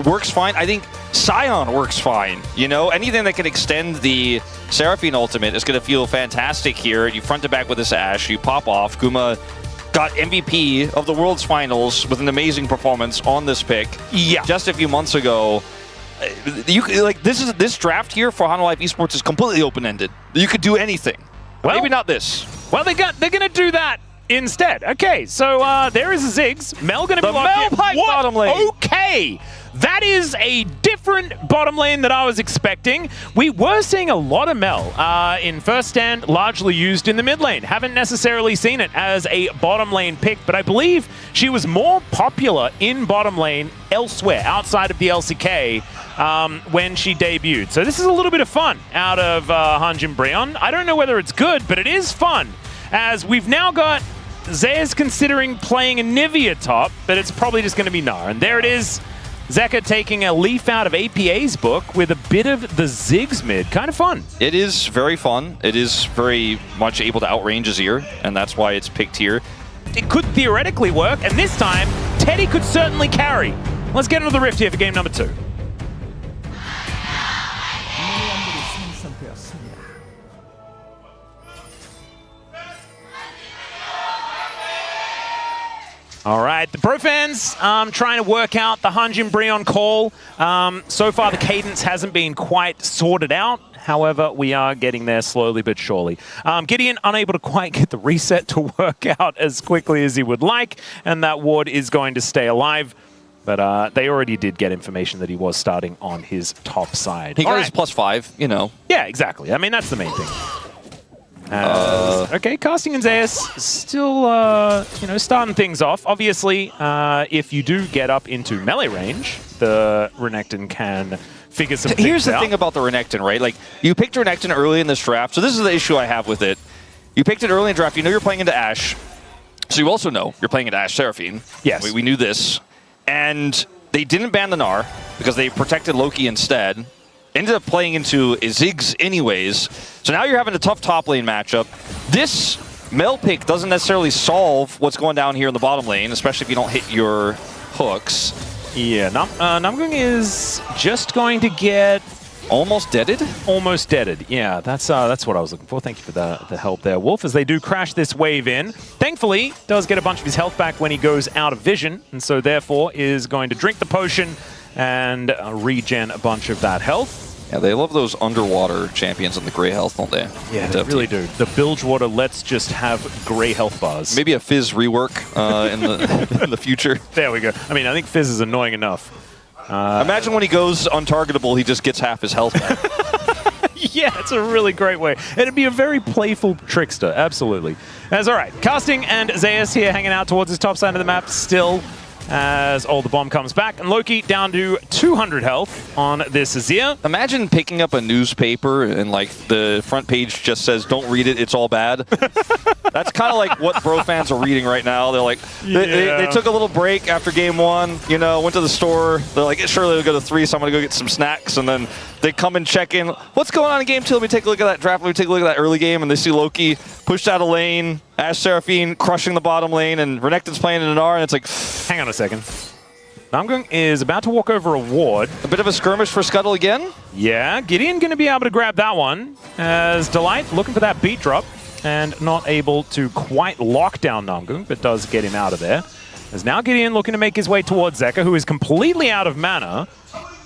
works fine. I think Scion works fine. You know, anything that can extend the Seraphine ultimate is going to feel fantastic here. You front to back with this Ashe, you pop off. Guma got MVP of the World's Finals with an amazing performance on this pick. Yeah. Just a few months ago. This draft here for HANWHA Live Esports is completely open-ended. You could do anything. Well, maybe not this. Well, they're going to do that instead. Okay, so there is a Ziggs. MEL going to be locked in. The MEL PYKE bottom lane. Okay. That is a different bottom lane that I was expecting. We were seeing a lot of MEL in first stand, largely used in the mid lane. Haven't necessarily seen it as a bottom lane pick, but I believe she was more popular in bottom lane elsewhere, outside of the LCK, when she debuted. So this is a little bit of fun out of HANWHA BRION. I don't know whether it's good, but it is fun, as we've now got Zeus considering playing a Nivea top, but it's probably just going to be Gnar. And there it is. Zeka taking a leaf out of APA's book with a bit of the Ziggs mid. Kind of fun. It is very fun. It is very much able to outrange Azir, and that's why it's picked here. It could theoretically work, and this time, Teddy could certainly carry. Let's get into the Rift here for game number 2. All right, the pro fans trying to work out the HANWHA BRION call. So far, the cadence hasn't been quite sorted out. However, we are getting there slowly but surely. Gideon unable to quite get the reset to work out as quickly as he would like, and that ward is going to stay alive. But they already did get information that he was starting on his top side. He got his +5, you know. Yeah, exactly. I mean, that's the main thing. Okay, Casting and Zeus still, you know, starting things off. Obviously, if you do get up into melee range, the Renekton can figure some things out. Here's the thing about the Renekton, right? Like, you picked Renekton early in this draft, so this is the issue I have with it. You picked it early in the draft, you know you're playing into Ashe, so you also know you're playing into Ashe Seraphine. Yes. We knew this. And they didn't ban the Gnar because they protected Loki instead. Ended up playing into Ziggs anyways. So now you're having a tough top lane matchup. This MEL pick doesn't necessarily solve what's going down here in the bottom lane, especially if you don't hit your hooks. Yeah, Namgung is just going to get... Almost deaded? Almost deaded, yeah. That's what I was looking for. Thank you for the help there, Wolf, as they do crash this wave in. Thankfully, does get a bunch of his health back when he goes out of vision, and so therefore is going to drink the potion and regen a bunch of that health. Yeah, they love those underwater champions in the gray health, don't they? Yeah, they really do. The Bilgewater lets just have gray health bars. Maybe a Fizz rework in the future. There we go. I mean, I think Fizz is annoying enough. Imagine when he goes untargetable, he just gets half his health back. Yeah, it's a really great way. It'd be a very playful trickster, absolutely. That's all right. Casting and Zeus here hanging out towards his top side of the map still, as the bomb comes back. And Loki down to 200 health on this Azir. Imagine picking up a newspaper and like the front page just says, "Don't read it, it's all bad." That's kind of like what bro fans are reading right now. They're like, they took a little break after game 1, you know, went to the store. They're like, surely they'll go to 3, so I'm going to go get some snacks. And then they come and check in. What's going on in game 2? Let me take a look at that draft. Let me take a look at that early game. And they see Loki pushed out a lane, Ashe Seraphine crushing the bottom lane, and Renekton's playing in an R, and it's like... Hang on a second. Namgung is about to walk over a ward. A bit of a skirmish for Scuttle again? Yeah, Gideon going to be able to grab that one, as Delight looking for that beat drop, and not able to quite lock down Namgung, but does get him out of there. As now Gideon looking to make his way towards Zeka, who is completely out of mana.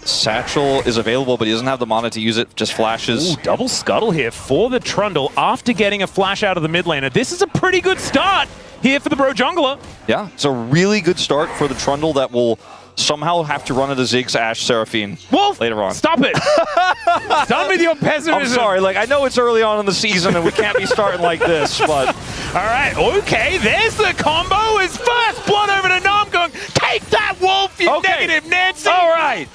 Satchel is available, but he doesn't have the mana to use it, just flashes. Ooh, double Scuttle here for the Trundle after getting a flash out of the mid laner. This is a pretty good start here for the Bro Jungler. Yeah, it's a really good start for the Trundle that will somehow have to run into Ziggs, Ashe, Seraphine Wolf, later on. Stop it! Done with your pessimism. I'm sorry, like, I know it's early on in the season and we can't be starting like this, but... All right, okay, there's the combo. His first blood over to Namgung. Take that, Wolf, you negative Nancy! All right.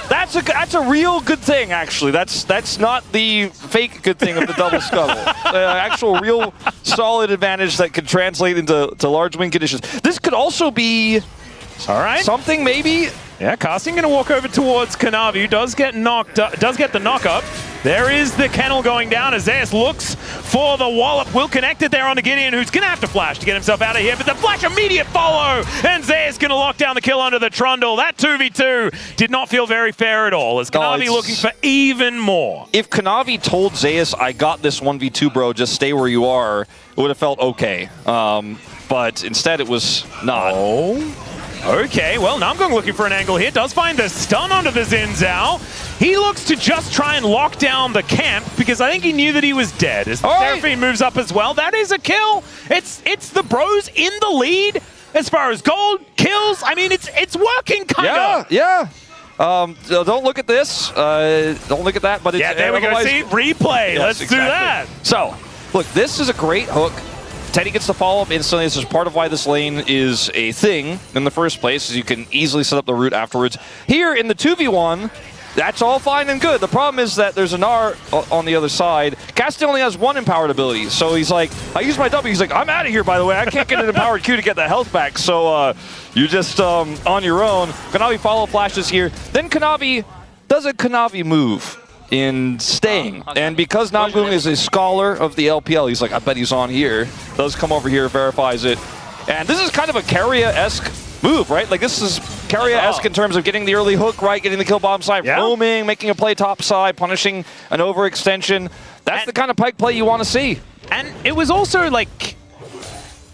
That's a real good thing, actually. That's not the fake good thing of the double Scuttle. Actual real solid advantage that could translate into large win conditions. This could also be... All right. Something, maybe? Yeah, Casting going to walk over towards Kanavi, who does get knocked up, does get the knock up. There is the kennel going down as Zeus looks for the wallop. Will connect it there onto Gideon, who's going to have to flash to get himself out of here. But the flash immediate follow, and Zeus going to lock down the kill onto the Trundle. That 2v2 did not feel very fair at all, as Kanavi looking for even more. If Kanavi told Zeus, I got this 1v2, bro, just stay where you are, it would have felt okay. But instead it was not. Oh. Okay, well, Namgung looking for an angle here. Does find the stun onto the Xin Zhao. He looks to just try and lock down the camp because I think he knew that he was dead. As the Seraphine moves up as well, that is a kill. It's the bros in the lead as far as gold, kills. I mean, it's working kind of. Yeah. Don't look at this. Don't look at that. But it's, yeah, there we go. See, replay. Yes, Let's do that. So, look, this is a great hook. Teddy gets the follow-up instantly. This is part of why this lane is a thing in the first place, is you can easily set up the route afterwards. Here in the 2v1, that's all fine and good. The problem is that there's an R on the other side. Casting only has one empowered ability, so he's like, I use my W. He's like, I'm out of here, by the way. I can't get an empowered Q to get that health back, so you're just on your own. Kanavi follow flashes here. Then Kanavi does a Kanavi move in staying. And because Namgung is a scholar of the LPL, he's like, I bet he's on here. Does come over here, verifies it. And this is kind of a Keria-esque move, right? Like, this is Keria-esque in terms of getting the early hook right, getting the kill bottom side, roaming, making a play top side, punishing an overextension. That's the kind of Pyke play you want to see. And it was also like,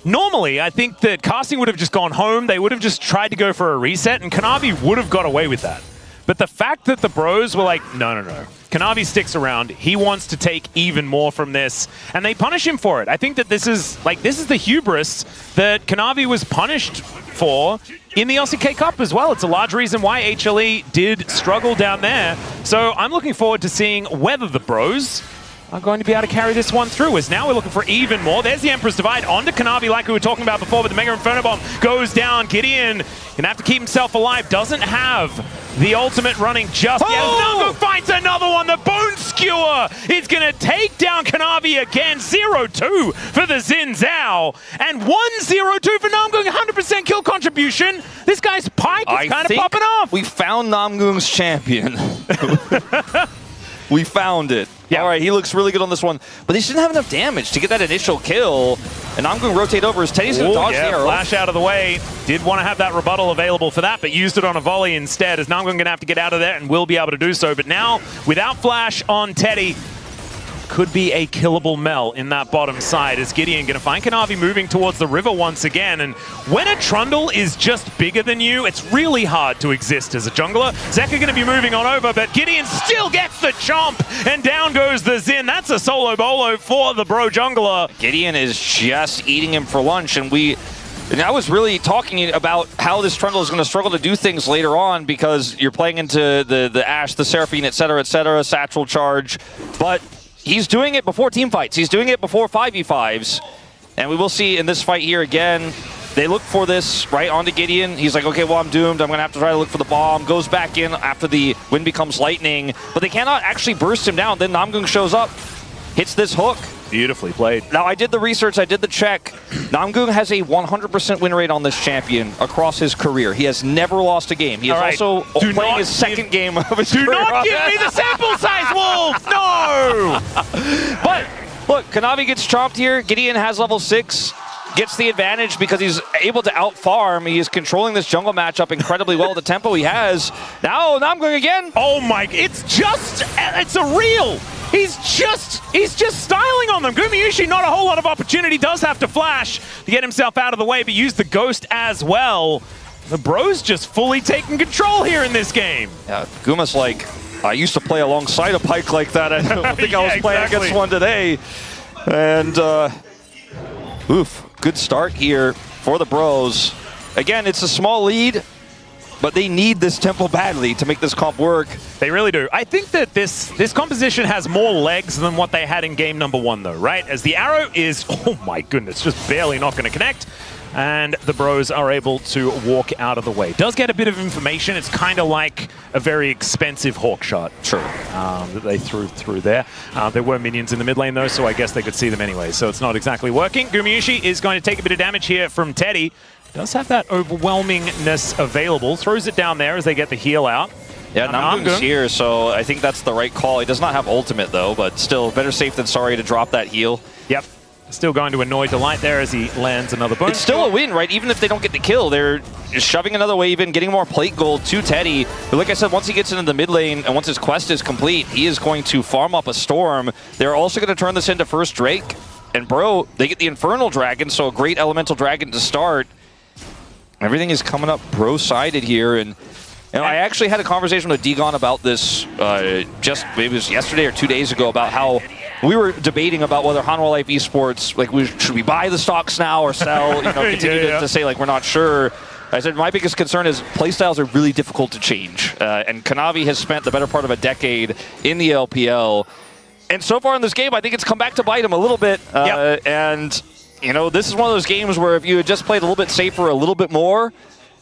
normally, I think that casting would have just gone home. They would have just tried to go for a reset, and Kanavi would have got away with that. But the fact that the bros were like, no. Kanavi sticks around. He wants to take even more from this, and they punish him for it. I think that this is the hubris that Kanavi was punished for in the LCK Cup as well. It's a large reason why HLE did struggle down there. So I'm looking forward to seeing whether the bros are going to be able to carry this one through, as now we're looking for even more. There's the Emperor's Divide onto Kanavi like we were talking about before, but the Mega Inferno Bomb goes down. Gideon gonna have to keep himself alive. Doesn't have the ultimate running just yet. Namgung finds another one. The Bone Skewer is gonna take down Kanavi again. 0-2 for the Xin Zhao, and 1-0-2 for Namgung. 100% kill contribution. This guy's Pyke is kind of popping off. We found Namgung's champion. We found it. Yeah. All right, he looks really good on this one, but he didn't have enough damage to get that initial kill. And I'm going to rotate over as Teddy's going to dodge the arrow. Flash out of the way. Did want to have that rebuttal available for that, but used it on a volley instead, as Namgung going to have to get out of there and will be able to do so. But now, without flash on Teddy, could be a killable MEL in that bottom side, as Gideon going to find Kanavi moving towards the river once again. And when a Trundle is just bigger than you, it's really hard to exist as a jungler. Zeka going to be moving on over, but Gideon still gets the chomp, and down goes the Xin. That's a solo bolo for the bro jungler. Gideon is just eating him for lunch, and I was really talking about how this Trundle is going to struggle to do things later on, because you're playing into the Ashe, the Seraphine, etc., satchel charge, but he's doing it before team fights. He's doing it before 5v5s. And we will see in this fight here again, they look for this right onto Gideon. He's like, okay, well, I'm doomed. I'm going to have to try to look for the bomb. Goes back in after the wind becomes lightning. But they cannot actually burst him down. Then Namgung shows up, hits this hook. Beautifully played. Now, I did the research. I did the check. Namgung has a 100% win rate on this champion across his career. He has never lost a game. He is also playing his second game of his career. Do not give me the sample size, Wolves! No! But, look, Kanavi gets chomped here. Gideon has level 6. Gets the advantage because he's able to out-farm. He is controlling this jungle matchup incredibly well. The tempo he has. Now, Namgung again. Oh my, it's a reel. He's just styling on them. Gumayusi, not a whole lot of opportunity. Does have to flash to get himself out of the way, but use the ghost as well. The bros just fully taking control here in this game. Yeah, Guma's like, I used to play alongside a Pyke like that. I don't think I was playing against one today. And, oof, good start here for the bros. Again, it's a small lead, but they need this tempo badly to make this comp work. They really do. I think that this composition has more legs than what they had in game number 1, though, right? As the arrow is, oh my goodness, just barely not going to connect. And the bros are able to walk out of the way. Does get a bit of information. It's kind of like a very expensive hawk shot. Sure. That they threw through there. There were minions in the mid lane, though, so I guess they could see them anyway. So it's not exactly working. Gumayusi is going to take a bit of damage here from Teddy. Does have that overwhelmingness available. Throws it down there as they get the heal out. Yeah, Namgung's here, so I think that's the right call. He does not have ultimate, though, but still, better safe than sorry to drop that heal. Yep. Still going to annoy Delight there as he lands another bone. It's still a win, right? Even if they don't get the kill, they're just shoving another wave in, getting more plate gold to Teddy. But like I said, once he gets into the mid lane and once his quest is complete, he is going to farm up a Storm. They're also going to turn this into first Drake. And bro, they get the Infernal Dragon, so a great Elemental Dragon to start. Everything is coming up bro-sided here, and I actually had a conversation with Degon about this just maybe it was yesterday or 2 days ago about how we were debating about whether HANWHA Life Esports, like, should we buy the stocks now or sell, you know, continue to say, like, we're not sure. I said my biggest concern is playstyles are really difficult to change, and Kanavi has spent the better part of a decade in the LPL, and so far in this game, I think it's come back to bite him a little bit, and, you know, this is one of those games where if you had just played a little bit safer, a little bit more,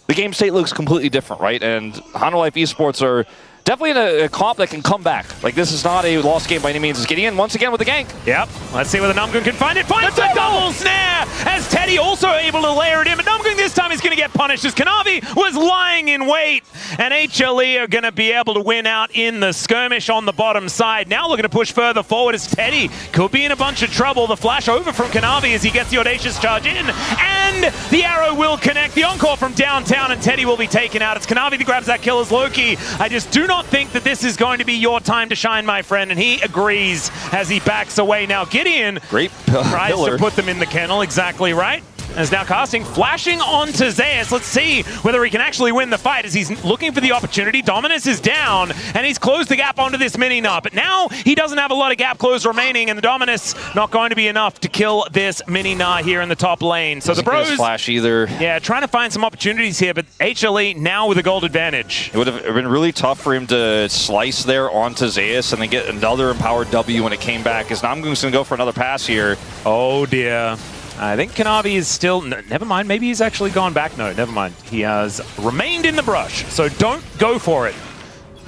the game state looks completely different, right? And HANWHA Life Esports are definitely in a comp that can come back. Like, this is not a lost game by any means. It's getting in once again with the gank. Yep. Let's see whether Namgung can find it. Finds the double snare as Teddy also able to layer it in. But Namgung this time is going to get punished as Kanavi was lying in wait. And HLE are going to be able to win out in the skirmish on the bottom side. Now looking to push further forward as Teddy could be in a bunch of trouble. The flash over from Kanavi as he gets the audacious charge in. And the arrow will connect. The encore from downtown and Teddy will be taken out. It's Kanavi that grabs that kill as Loki. I just do not think that this is going to be your time to shine, my friend, and he agrees as he backs away. Now Gideon tries to put them in the kennel, exactly right. As now casting, flashing onto Zeus. Let's see whether he can actually win the fight as he's looking for the opportunity. Dominus is down, and he's closed the gap onto this mini-Gnar. But now he doesn't have a lot of gap close remaining, and the Dominus not going to be enough to kill this mini-Gnar here in the top lane. So the bros, flash either. Yeah, trying to find some opportunities here, but HLE now with a gold advantage. It would have been really tough for him to slice there onto Zeus and then get another empowered W when it came back. As Namgung's going to go for another pass here. Oh dear. I think Kanavi is still... never mind, maybe he's actually gone back. No, never mind. He has remained in the brush, so don't go for it.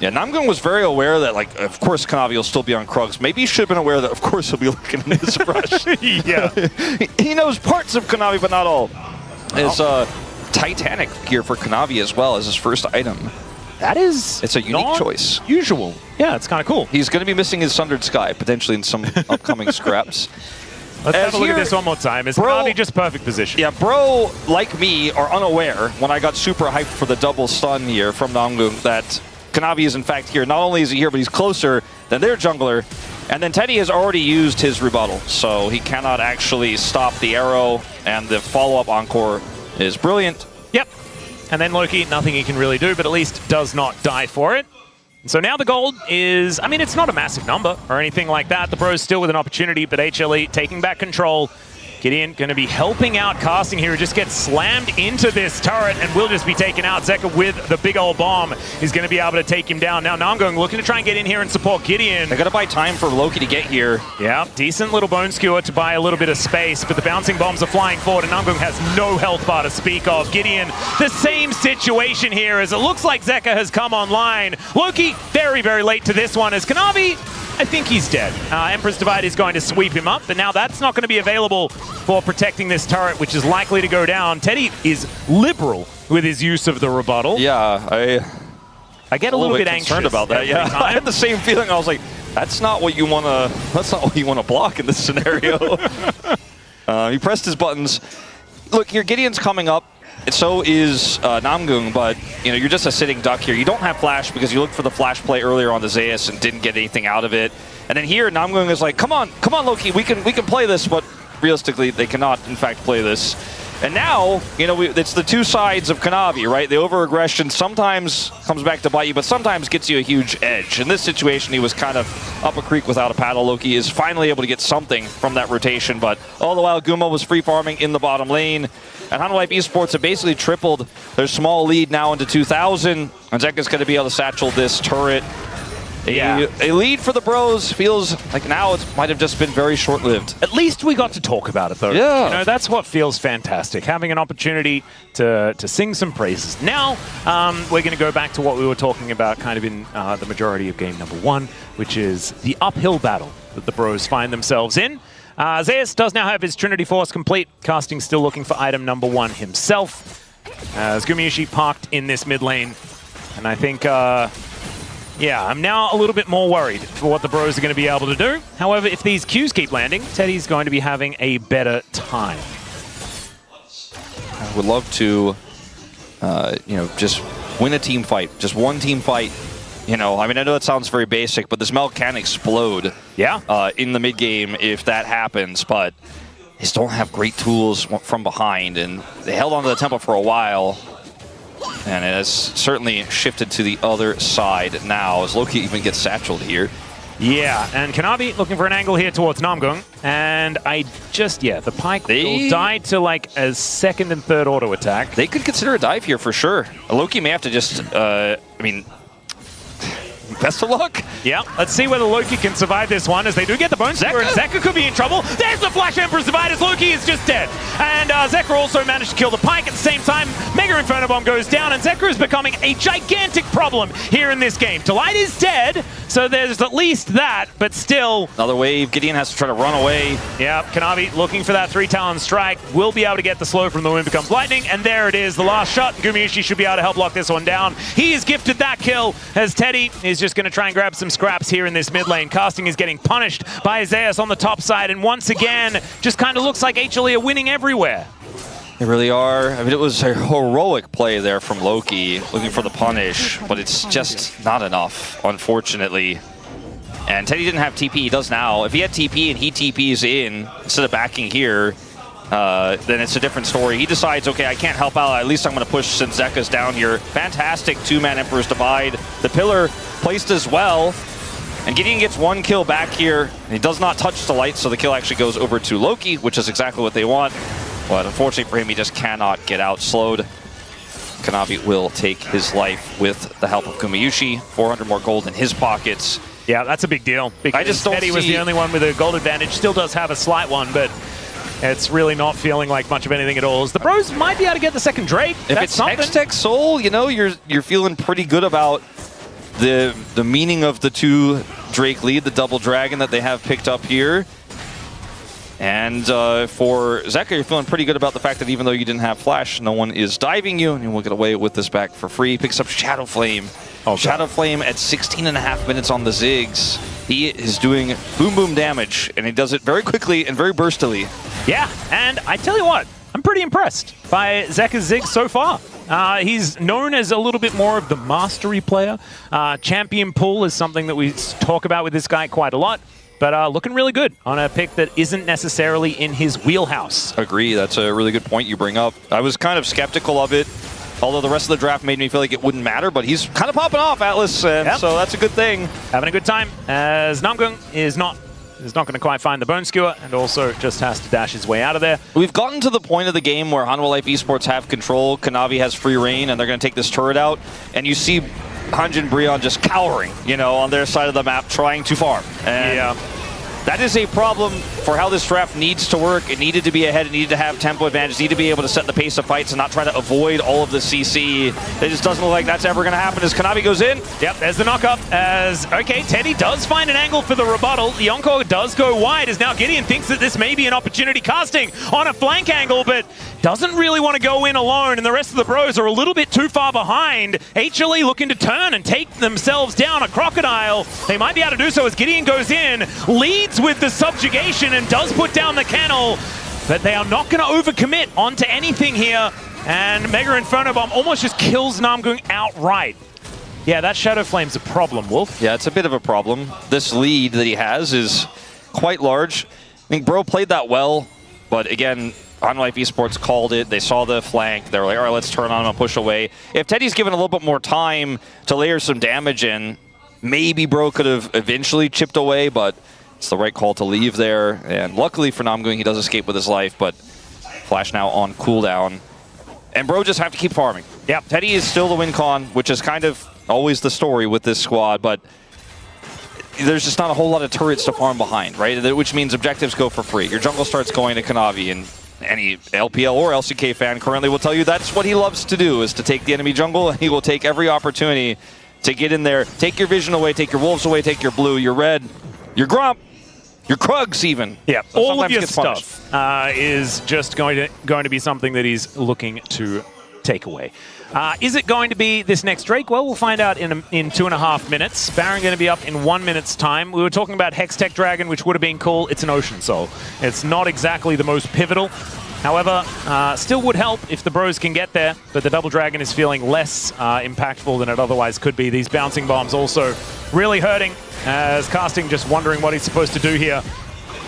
Yeah, Namgung was very aware that, like, of course Kanavi will still be on Krugs. Maybe he should have been aware that, of course, he'll be looking in this brush. Yeah. He knows parts of Kanavi, but not all. It's Titanic gear for Kanavi as well as his first item. That is... It's a unique choice. Usual. Yeah, it's kind of cool. He's going to be missing his Sundered Sky, potentially in some upcoming scraps. Let's have a look at this one more time. Is Kanavi just perfect position? Yeah, bro, like me, are unaware when I got super hyped for the double stun here from Namgung that Kanavi is in fact here. Not only is he here, but he's closer than their jungler. And then Teddy has already used his rebuttal, so he cannot actually stop the arrow, and the follow-up encore is brilliant. Yep. And then Loki, nothing he can really do, but at least does not die for it. So now the gold is, I mean, it's not a massive number or anything like that. The Bros still with an opportunity, but HLE taking back control. Gideon going to be helping out casting here. Just gets slammed into this turret and will just be taken out. Zeka with the big old bomb is going to be able to take him down. Now Namgung looking to try and get in here and support Gideon. They got to buy time for Loki to get here. Yeah, decent little bone skewer to buy a little bit of space, but the bouncing bombs are flying forward and Namgung has no health bar to speak of. Gideon, the same situation here as it looks like Zeka has come online. Loki, very, very late to this one as Kanavi, I think he's dead. Emperor's Divide is going to sweep him up, but now that's not going to be available for protecting this turret, which is likely to go down. Teddy is liberal with his use of the rebuttal. Yeah, I get a little bit anxious about that. Yeah, I had the same feeling. I was like, that's not what you want to. That's not what you want to block in this scenario. He pressed his buttons. Look, your Gideon's coming up. So is Namgung, but you know you're just a sitting duck here. You don't have flash because you looked for the flash play earlier on the Zeus and didn't get anything out of it. And then here Namgung is like, come on, Loki, we can play this, but realistically they cannot in fact play this. And now, you know, it's the two sides of Kanavi, right? The over-aggression sometimes comes back to bite you, but sometimes gets you a huge edge. In this situation, he was kind of up a creek without a paddle. Loki is finally able to get something from that rotation, but all the while, Guma was free-farming in the bottom lane. And HANWHA Life Esports have basically tripled their small lead now into 2,000. And Zeka's going to be able to satchel this turret. A lead for the Bros feels like now it might have just been very short-lived. At least we got to talk about it, though. Yeah. You know, that's what feels fantastic, having an opportunity to sing some praises. Now, we're going to go back to what we were talking about kind of in the majority of game number one, which is the uphill battle that the Bros find themselves in. Zeus does now have his Trinity Force complete. Casting still looking for item number one himself. As Gumayusi parked in this mid lane. And I think Yeah, I'm now a little bit more worried for what the bros are going to be able to do. However, if these Qs keep landing, Teddy's going to be having a better time. I would love to, you know, just win a team fight. Just one team fight. You know, I mean, I know that sounds very basic, but this MEL can explode in the mid game if that happens, but they just don't have great tools from behind, and they held onto the tempo for a while, and it has certainly shifted to the other side now as Loki even gets satcheled here. Yeah, and Kanavi looking for an angle here towards Namgung, and the Pyke will die to like a second and third auto attack. They could consider a dive here for sure. Loki may have to just, I mean, best of luck. Yeah, let's see whether Loki can survive this one as they do get the bone skewer, and Zeka could be in trouble. There's the Flash Emperor's Divide as Loki is just dead. And Zeka also managed to kill the Pyke at the same time. Mega Inferno Bomb goes down, and Zeka is becoming a gigantic problem here in this game. Delight is dead, so there's at least that, but still. Another wave. Gideon has to try to run away. Yeah, Kanavi looking for that 3-talon strike. Will be able to get the slow from the Wind Becomes Lightning, and there it is, the last shot. Gumayusi should be able to help lock this one down. He is gifted that kill as Teddy is just going to try and grab some scraps here in this mid lane. Casting is getting punished by Zeus on the top side, and once again, just kind of looks like HLE are winning everywhere. They really are. I mean, it was a heroic play there from Loki, looking for the punish, but it's just not enough, unfortunately. And Teddy didn't have TP, he does now. If he had TP and he TPs in, instead of backing here, then it's a different story. He decides, okay, I can't help out, at least I'm going to push since Zeka's down here. Fantastic two-man Emperor's Divide. The pillar placed as well. And Gideon gets one kill back here. And he does not touch the light, so the kill actually goes over to Loki, which is exactly what they want. But unfortunately for him, he just cannot get outslowed. Kanavi will take his life with the help of Gumayusi. 400 more gold in his pockets. Yeah, that's a big deal. Because Teddy was the only one with a gold advantage. Still does have a slight one, but it's really not feeling like much of anything at all. The bros might be able to get the second Drake. If it's Hextech Soul, you know, you're feeling pretty good about the meaning of the two Drake lead, the double dragon that they have picked up here. And for Zeka, you're feeling pretty good about the fact that even though you didn't have Flash, no one is diving you, and you will get away with this back for free. Picks up Shadow Flame. Oh, Shadow Flame at 16.5 minutes on the Ziggs. He is doing boom boom damage, and he does it very quickly and very burstily. Yeah, and I tell you what, I'm pretty impressed by Zeka's Ziggs so far. He's known as a little bit more of the mastery player. Champion pull is something that we talk about with this guy quite a lot. But looking really good on a pick that isn't necessarily in his wheelhouse. Agree. That's a really good point you bring up. I was kind of skeptical of it, although the rest of the draft made me feel like it wouldn't matter, but he's kind of popping off, Atlas, and so that's a good thing. Having a good time, as Namgung is not going to quite find the bone skewer, and also just has to dash his way out of there. We've gotten to the point of the game where HANWHA Life Esports have control, Kanavi has free reign, and they're going to take this turret out, and you see Hanjin BRION just cowering, you know, on their side of the map, trying to farm. And yeah. That is a problem for how this draft needs to work. It needed to be ahead. It needed to have tempo advantage. It needed to be able to set the pace of fights and not try to avoid all of the CC. It just doesn't look like that's ever going to happen as Kanavi goes in. Yep, there's the knock-up as, okay, Teddy does find an angle for the rebuttal. The Encore does go wide as now Gideon thinks that this may be an opportunity casting on a flank angle, but doesn't really want to go in alone, and the rest of the bros are a little bit too far behind. HLE looking to turn and take themselves down a crocodile. They might be able to do so as Gideon goes in, leads with the subjugation and does put down the kennel, but they are not going to overcommit onto anything here, and Mega Inferno Bomb almost just kills Namgung outright. Yeah, that Shadow Flame's a problem, Wolf. Yeah, it's a bit of a problem. This lead that he has is quite large. I think Bro played that well, but again, HANWHA Life Esports called it. They saw the flank. They were like, all right, let's turn on him and push away. If Teddy's given a little bit more time to layer some damage in, maybe Bro could have eventually chipped away, but it's the right call to leave there. And luckily for Namgung, he does escape with his life, but Flash now on cooldown. And Bro just have to keep farming. Yeah, Teddy is still the win con, which is kind of always the story with this squad, but there's just not a whole lot of turrets to farm behind, right? Which means objectives go for free. Your jungle starts going to Kanavi, and any LPL or LCK fan currently will tell you that's what he loves to do, is to take the enemy jungle, and he will take every opportunity to get in there, take your vision away, take your wolves away, take your blue, your red, your grump, your Krugs even. Yeah, so all of your stuff is just going to be something that he's looking to takeaway. Is it going to be this next Drake? Well, we'll find out in 2.5 minutes. Baron going to be up in 1 minute's time. We were talking about Hextech Dragon, which would have been cool. It's an Ocean Soul. It's not exactly the most pivotal. However, still would help if the bros can get there, but the Double Dragon is feeling less impactful than it otherwise could be. These bouncing bombs also really hurting, as Casting just wondering what he's supposed to do here.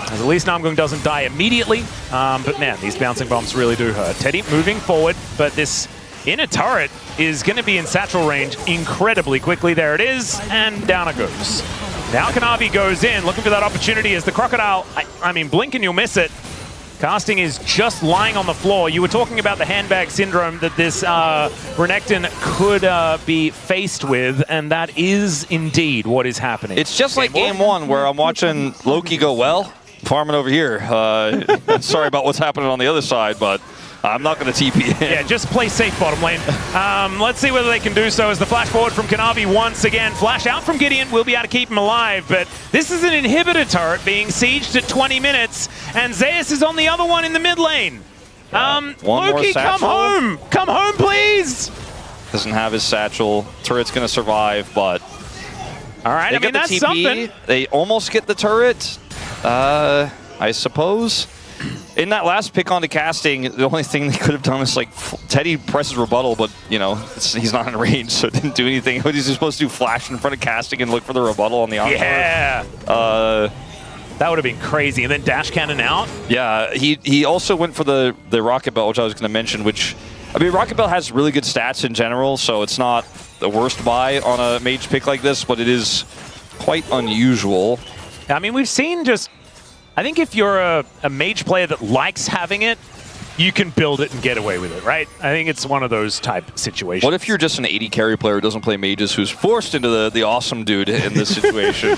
As at least Namgung doesn't die immediately, but man, these bouncing bombs really do hurt. Teddy moving forward, but this inner turret is going to be in satchel range incredibly quickly. There it is, and down it goes. Now Kanavi goes in, looking for that opportunity as the Crocodile, I mean, blink and you'll miss it. Casting is just lying on the floor. You were talking about the handbag syndrome that this Renekton could be faced with, and that is indeed what is happening. It's just like game one where I'm watching Loki go well, farming over here. Sorry about what's happening on the other side, but I'm not going to TP in. Yeah, just play safe bottom lane. Let's see whether they can do so as the flash forward from Kanavi once again. Flash out from Gideon. We'll be able to keep him alive, but this is an inhibitor turret being sieged at 20 minutes, and Zeus is on the other one in the mid lane. Loki, come home! Come home, please! Doesn't have his satchel. Turret's going to survive, but... All right, I mean, that's something. They almost get the turret, I suppose. In that last pick onto Casting, the only thing they could have done is like Teddy presses rebuttal, but you know he's not in range, so it didn't do anything. He's supposed to do flash in front of Casting and look for the rebuttal on the outside. Yeah. That would have been crazy. And then dash cannon out. Yeah, he also went for the Rocket Belt, which I was going to mention. Which I mean, Rocket Belt has really good stats in general, so it's not the worst buy on a mage pick like this, but it is quite unusual. I mean, we've seen just. I think if you're a mage player that likes having it, you can build it and get away with it, right? I think it's one of those type situations. What if you're just an AD carry player who doesn't play mages, who's forced into the awesome dude in this situation?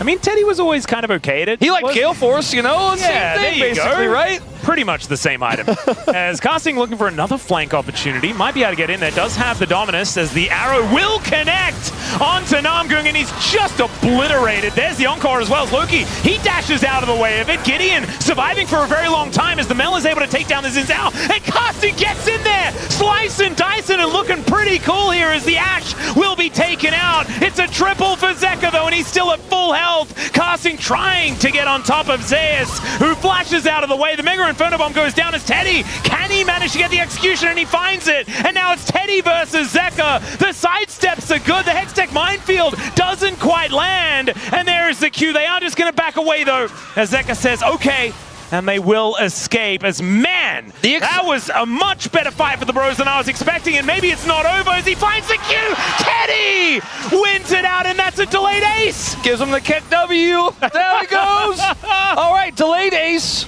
I mean, Teddy was always kind of okay at it. He liked Gale Force, you know? Yeah, same thing, there you basically, go. right? Pretty much the same item. As Casting looking for another flank opportunity, might be able to get in there. Does have the Dominus as the arrow will connect onto Namgung, and he's just obliterated. There's the Encore as well as Loki. He dashes out of the way of it. Gideon surviving for a very long time as the MEL is able to take down the Xin Zhao, and Casting gets in there, slicing, dicing, and looking pretty cool here as the Ashe will be taken out. It's a triple for Zeka though, and he's still at full health. Casting trying to get on top of Zeus, who flashes out of the way. The Mega Inferno Bomb goes down as Teddy. Can he manage to get the execution? And he finds it. And now it's Teddy versus Zeka. The sidesteps are good. The Hextech Minefield doesn't quite land. And there is the Q. They are just going to back away, though, as Zeka says, okay. And they will escape as, man, that was a much better fight for the bros than I was expecting, and maybe it's not over as he finds the Q. Teddy wins it out, and that's a delayed ace. Gives him the kick W. There he goes. All right, delayed ace.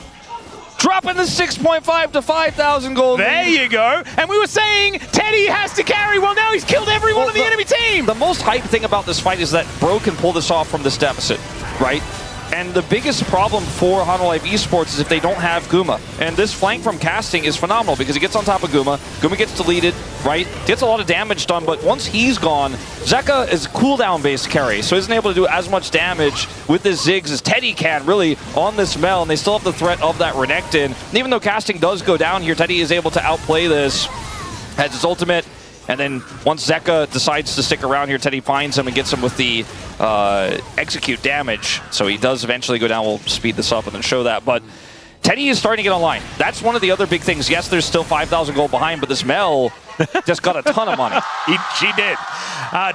Dropping the 6.5 to 5,000 gold. There you go. And we were saying Teddy has to carry. Well, now he's killed everyone on the enemy team. The most hype thing about this fight is that Bro can pull this off from this deficit, right? And the biggest problem for HANWHA Live Esports is if they don't have Guma. And this flank from Casting is phenomenal because he gets on top of Guma. Guma gets deleted, right? Gets a lot of damage done, but once he's gone, Zeka is cooldown-based carry, so isn't able to do as much damage with his Ziggs as Teddy can, really, on this MEL, and they still have the threat of that Renekton. And even though Casting does go down here, Teddy is able to outplay this, has his ultimate, and then once Zeka decides to stick around here, Teddy finds him and gets him with the execute damage. So he does eventually go down. We'll speed this up and then show that. But Teddy is starting to get online. That's one of the other big things. Yes, there's still 5,000 gold behind, but this MEL just got a ton of money. She did.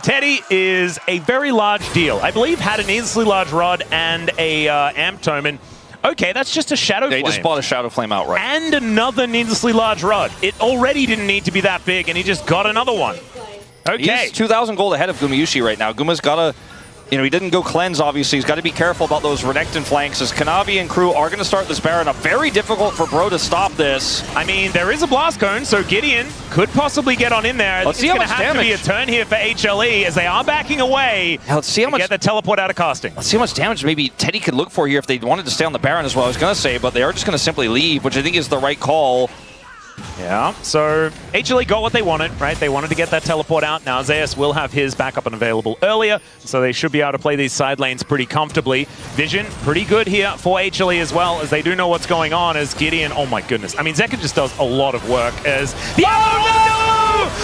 Teddy is a very large deal. I believe had an needlessly large rod and a amp tome. And okay, that's just a Shadow Flame. They just bought a Shadow Flame outright. And another needlessly large rod. It already didn't need to be that big, and he just got another one. Okay. He's 2,000 gold ahead of Gumayusi right now. Guma's got to, you know, he didn't go cleanse, obviously. He's got to be careful about those Renekton flanks as Kanavi and crew are going to start this Baron up. Very difficult for Bro to stop this. I mean, there is a Blast Cone, so Gideon could possibly get on in there. Let's see how much damage. It's going to have to be a turn here for HLE as they are backing away. Let's see how much. Get the teleport out of Casting. Let's see how much damage maybe Teddy could look for here if they wanted to stay on the Baron as well. I was going to say, but they are just going to simply leave, which I think is the right call. Yeah, so HLE got what they wanted, right? They wanted to get that teleport out. Now Zeus will have his backup and available earlier, so they should be able to play these side lanes pretty comfortably. Vision, pretty good here for HLE as well, as they do know what's going on as Gideon. Oh my goodness. I mean, Zeka just does a lot of work as the... Oh, no!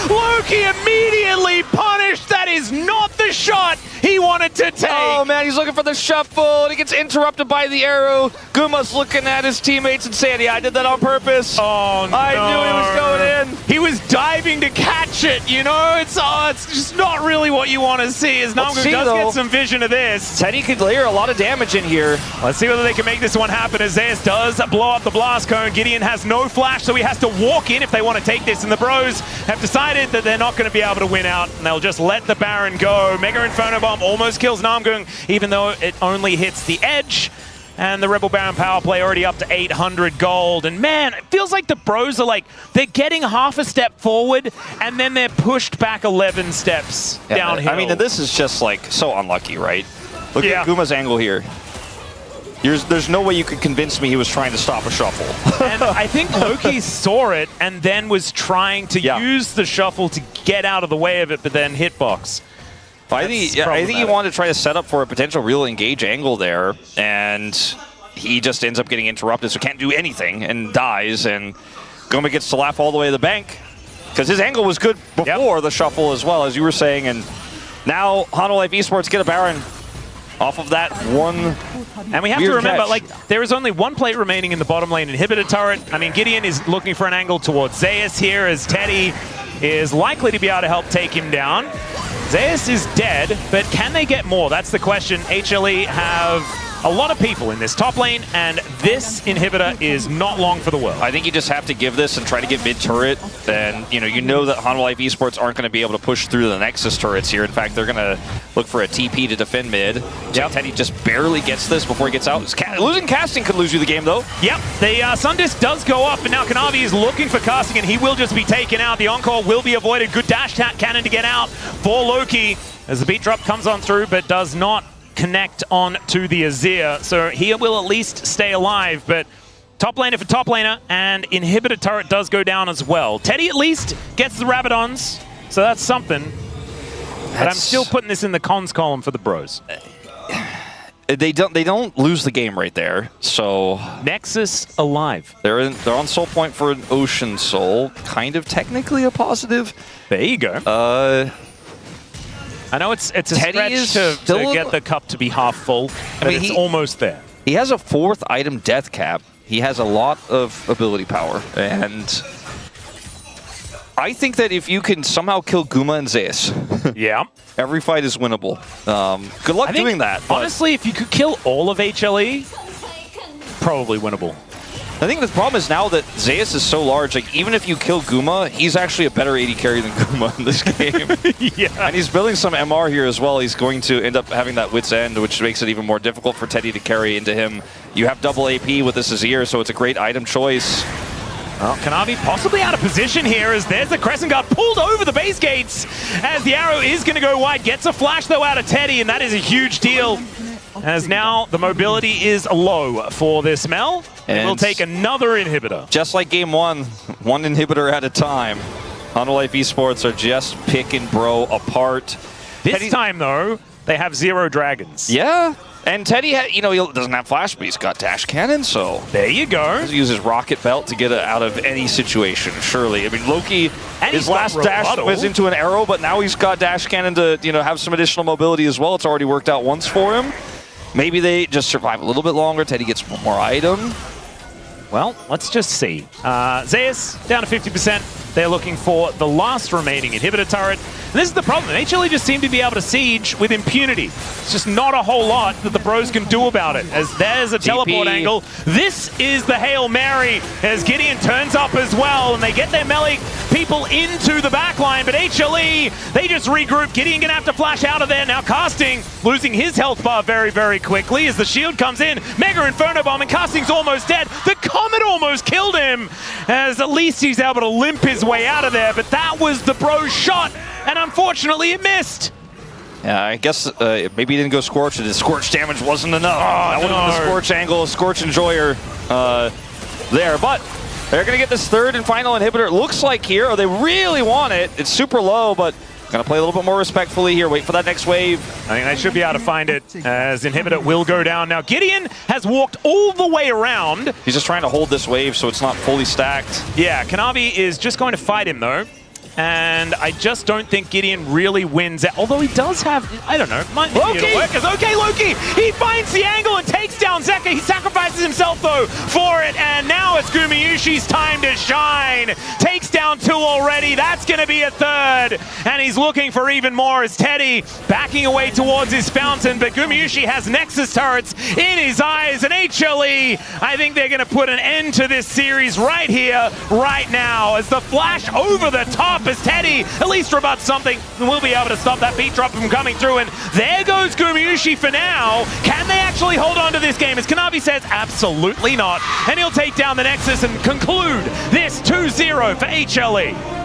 Loki immediately punished. That is not the shot he wanted to take. Oh man, he's looking for the shuffle, and he gets interrupted by the arrow. Guma's looking at his teammates and saying, yeah, I did that on purpose. Oh no. I knew he was going in. He was diving to catch it, you know? It's just not really what you want to see, as Namgoong does get some vision of this. Teddy could layer a lot of damage in here. Let's see whether they can make this one happen, as Zeus does blow up the blast cone. Gideon has no flash, so he has to walk in if they want to take this, and the Bros have decided that they're not going to be able to win out, and they'll just let the Baron go. Mega Inferno Bomb almost kills Namgoong, even though it only hits the edge. And the Rebel Baron power play already up to 800 gold. And man, it feels like the Bros are like, they're getting half a step forward, and then they're pushed back 11 steps downhill. I mean, this is just like so unlucky, right? Look at Guma's angle here. There's no way you could convince me he was trying to stop a shuffle. And I think Loki saw it and then was trying to use the shuffle to get out of the way of it, but then hitbox. I think he wanted to try to set up for a potential real engage angle there, and he just ends up getting interrupted, so can't do anything and dies, and Guma gets to laugh all the way to the bank because his angle was good before the shuffle as well, as you were saying, and now HANWHA Life Esports get a Baron off of that one. And we have to remember, like, there is only one plate remaining in the bottom lane inhibitor turret. I mean, Gideon is looking for an angle towards Zeus here, as Teddy is likely to be able to help take him down. Zeus is dead, but can they get more? That's the question. HLE have a lot of people in this top lane, and this inhibitor is not long for the world. I think you just have to give this and try to get mid-turret, and you know that HANWHA Life Esports aren't going to be able to push through the Nexus turrets here. In fact, they're going to look for a TP to defend mid. Teddy just barely gets this before he gets out. Losing casting could lose you the game, though. Yep, the Sundisk does go up, and now Kanavi is looking for casting, and he will just be taken out. The encore will be avoided. Good dash cannon to get out for Loki, as the beat drop comes on through, but does not connect on to the Azir, so he will at least stay alive, but top laner for top laner, and inhibitor turret does go down as well. Teddy at least gets the Rabadons, so that's something. But I'm still putting this in the cons column for the Bros. They don't lose the game right there, so Nexus alive. They're on soul point for an Ocean Soul, kind of technically a positive. There you go. I know it's a stretch to get the cup to be half full, but it's almost there. He has a 4th item death cap. He has a lot of ability power, and I think that if you can somehow kill Guma and Zeus, every fight is winnable. Good luck doing that. Honestly, if you could kill all of HLE, probably winnable. I think the problem is now that Zeus is so large, like even if you kill Guma, he's actually a better AD carry than Guma in this game. And he's building some MR here as well. He's going to end up having that wit's end, which makes it even more difficult for Teddy to carry into him. You have double AP with this Azir, so it's a great item choice. Well, Kanavi possibly out of position here, as there's the Crescent Guard pulled over the base gates, as the arrow is going to go wide. Gets a flash though out of Teddy, and that is a huge deal, as now the mobility is low for this MEL. And we'll take another inhibitor. Just like game one inhibitor at a time. HANWHA Life Esports are just picking bro apart. This time though, they have 0 dragons. Yeah. And Teddy, he doesn't have flash, but he's got dash cannon, so there you go. He uses rocket belt to get out of any situation, surely. I mean, Loki, his last dash was into an arrow, but now he's got dash cannon to have some additional mobility as well. It's already worked out once for him. Maybe they just survive a little bit longer. Teddy gets one more item. Well, let's just see. Zeus down to 50%. They're looking for the last remaining inhibitor turret. And this is the problem. HLE just seem to be able to siege with impunity. It's just not a whole lot that the Bros can do about it, as there's a teleport angle. This is the Hail Mary, as Gideon turns up as well, and they get their melee people into the backline, but HLE, they just regroup. Gideon gonna have to flash out of there. Now Casting losing his health bar very, very quickly as the shield comes in. Mega Inferno Bomb, and Casting's almost dead. The Comet almost killed him, as at least he's able to limp his way out of there, but that was the Bros shot, and unfortunately it missed. Yeah, I guess maybe he didn't go Scorch, and his Scorch damage wasn't enough. That wasn't the Scorch angle, Scorch Enjoyer there, but they're going to get this 3rd and final inhibitor. It looks like here, or they really want it. It's super low, but going to play a little bit more respectfully here. Wait for that next wave. I think they should be able to find it, as inhibitor will go down. Now Gideon has walked all the way around. He's just trying to hold this wave so it's not fully stacked. Yeah, Kanavi is just going to fight him though. And I just don't think Gideon really wins it. Although he does have, I don't know, might need to work. Okay, Loki! He finds the angle and takes down Zeka. He sacrifices himself, though, for it. And now it's Gumayusi's time to shine. Takes down 2 already. That's going to be a 3rd. And he's looking for even more as Teddy backing away towards his fountain. But Gumayusi has Nexus turrets in his eyes. And HLE, I think they're going to put an end to this series right here, right now, as the flash over the top as Teddy at least rebuts something, and we'll be able to stop that beat drop from coming through. And there goes Gumayusi for now. Can they actually hold on to this game? As Kanavi says, absolutely not. And he'll take down the Nexus and conclude this 2-0 for HLE.